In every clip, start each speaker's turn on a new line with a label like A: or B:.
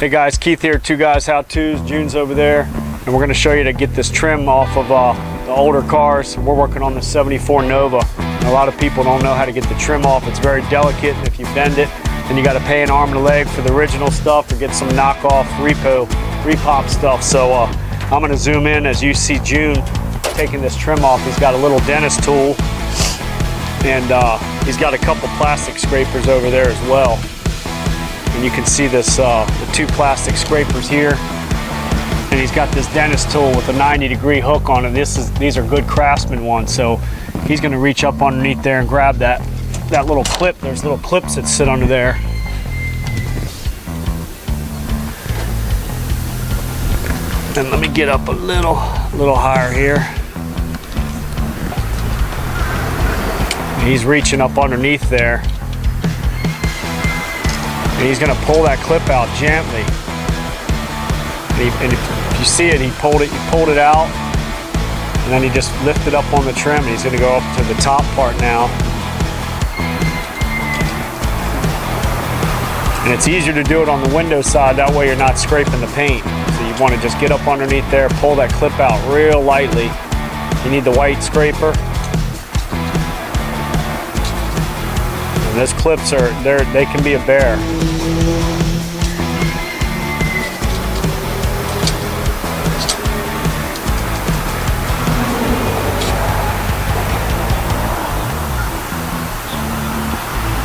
A: Hey guys, Keith here, Two Guys How To's. June's over there, and we're going to show you to get this trim off of the older cars. We're working on the 74 Nova. And a lot of people don't know how to get the trim off. It's very delicate, and if you bend it, then you got to pay an arm and a leg for the original stuff or get some knockoff repop stuff. So I'm going to zoom in as you see June taking this trim off. He's got a little dentist tool, and he's got a couple plastic scrapers over there as well. And you can see this, the two plastic scrapers here. And he's got this dentist tool with a 90-degree hook on it. These are good Craftsman ones, so he's going to reach up underneath there and grab that little clip. There's little clips that sit under there. And let me get up a little higher here. And he's reaching up underneath there. And he's going to pull that clip out gently. And if you see it, he pulled it out, and then he just lifted up on the trim, and he's going to go up to the top part now. And it's easier to do it on the window side, that way you're not scraping the paint. So you want to just get up underneath there, pull that clip out real lightly. You need the white scraper. And those clips they can be a bear.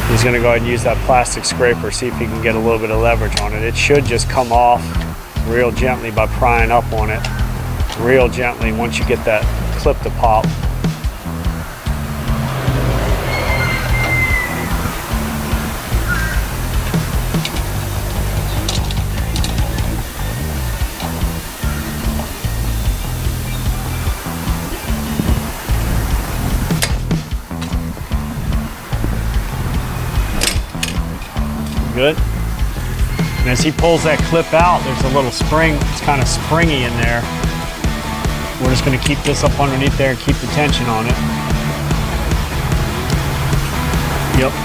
A: He's going to go ahead and use that plastic scraper, see if he can get a little bit of leverage on it. It should just come off real gently by prying up on it. Real gently once you get that clip to pop. Good. And as he pulls that clip out, there's a little spring. It's kind of springy in there. We're just going to keep this up underneath there and keep the tension on it. Yep.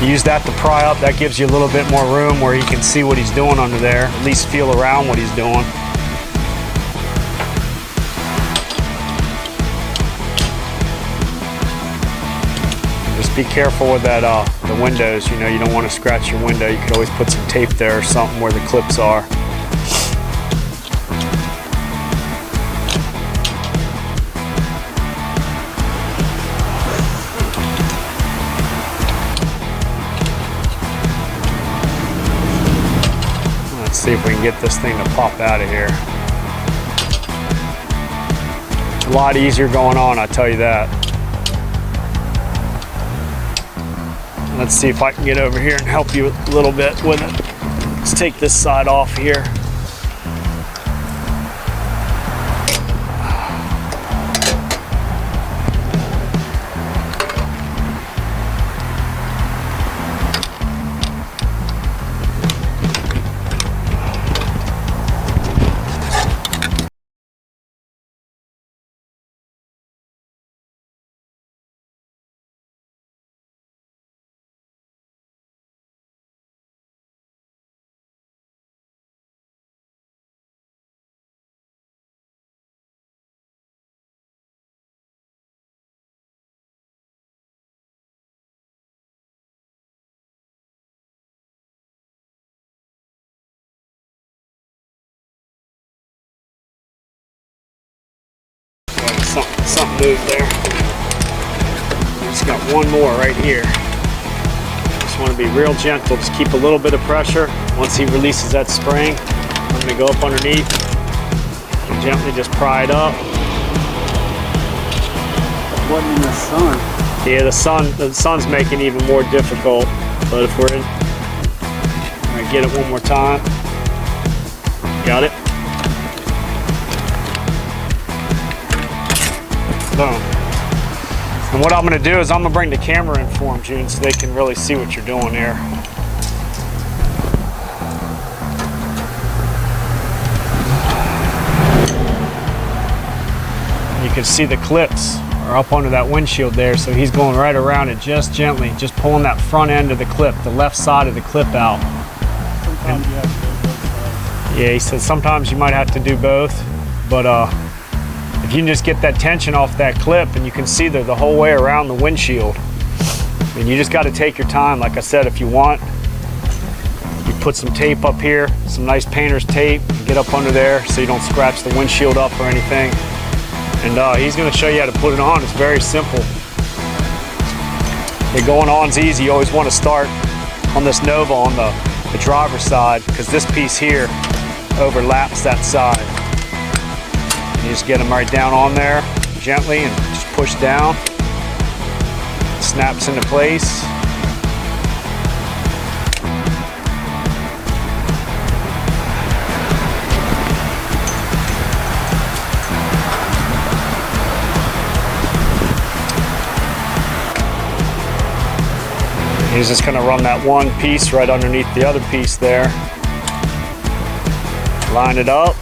A: Use that to pry up. That gives you a little bit more room where you can see what he's doing under there. At least feel around what he's doing. Just be careful with that the windows. You know, you don't want to scratch your window. You could always put some tape there or something where the clips are. Let's see if we can get this thing to pop out of here. It's a lot easier going on, I tell you that. Let's see if I can get over here and help you a little bit with it. Let's take this side off here. Something moved there. Just got one more right here. Just want to be real gentle. Just keep a little bit of pressure. Once he releases that spring, I'm going to go up underneath and gently just pry it up.
B: It wasn't in the sun.
A: Yeah, the sun's making it even more difficult. But if we're in, I'm going to get it one more time. Got it? Boom. And what I'm going to do is I'm going to bring the camera in for them, June, so they can really see what you're doing here. You can see the clips are up under that windshield there, so he's going right around it just gently, just pulling that front end of the clip, the left side of the clip out.
B: Sometimes you have to go both sides.
A: Yeah, he said sometimes you might have to do both, but if you can just get that tension off that clip and you can see the whole way around the windshield. And you just got to take your time. Like I said, if you want, you put some tape up here, some nice painter's tape, and get up under there so you don't scratch the windshield up or anything. And he's going to show you how to put it on. It's very simple. Going on's easy. You always want to start on this Nova on the driver's side, because this piece here overlaps that side. And you just get them right down on there gently and just push down. Snaps into place. He's just going to run that one piece right underneath the other piece there. Line it up.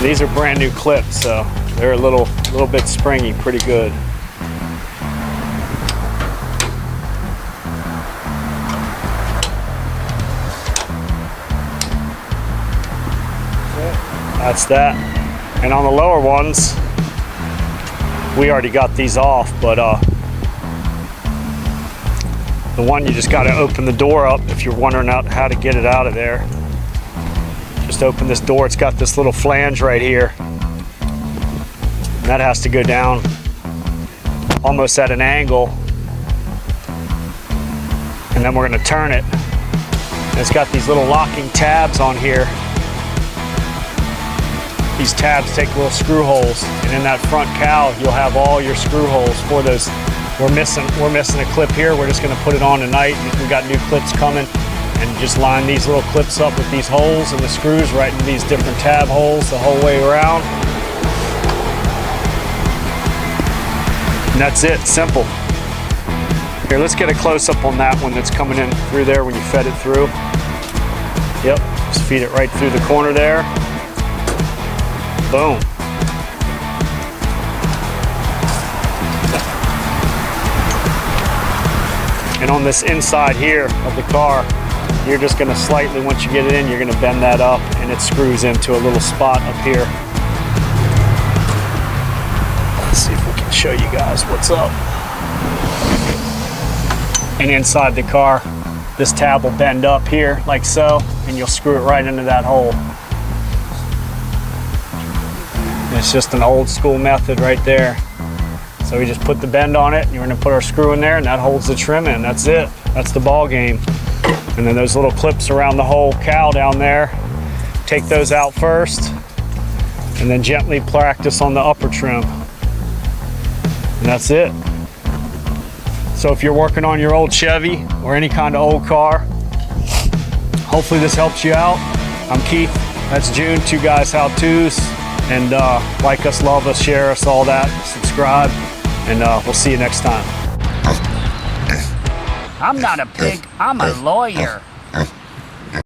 A: These are brand new clips, so they're a little bit springy, pretty good. That's that. And on the lower ones, we already got these off, but the one you just got to open the door up if you're wondering how to get it out of there. Just open this door. It's got this little flange right here. And that has to go down almost at an angle. And then we're going to turn it. And it's got these little locking tabs on here. These tabs take little screw holes, and in that front cowl you'll have all your screw holes for those. We're missing a clip here. We're just going to put it on tonight. We got new clips coming, and just line these little clips up with these holes and the screws right in these different tab holes the whole way around. And that's it, simple. Here, let's get a close-up on that one that's coming in through there when you fed it through. Yep, just feed it right through the corner there. Boom. And on this inside here of the car, you're just going to slightly, once you get it in, you're going to bend that up and it screws into a little spot up here. Let's see if we can show you guys what's up. And inside the car, this tab will bend up here like so, and you'll screw it right into that hole. It's just an old school method right there. So we just put the bend on it, and you're going to put our screw in there, and that holds the trim in. That's it. That's the ball game. And then those little clips around the whole cowl down there, take those out first, and then gently practice on the upper trim. And that's it. So if you're working on your old Chevy or any kind of old car, hopefully this helps you out. I'm Keith. That's June. Two Guys How To's. And like us, love us, share us, all that. Subscribe, and we'll see you next time.
C: I'm not a pig, I'm a lawyer.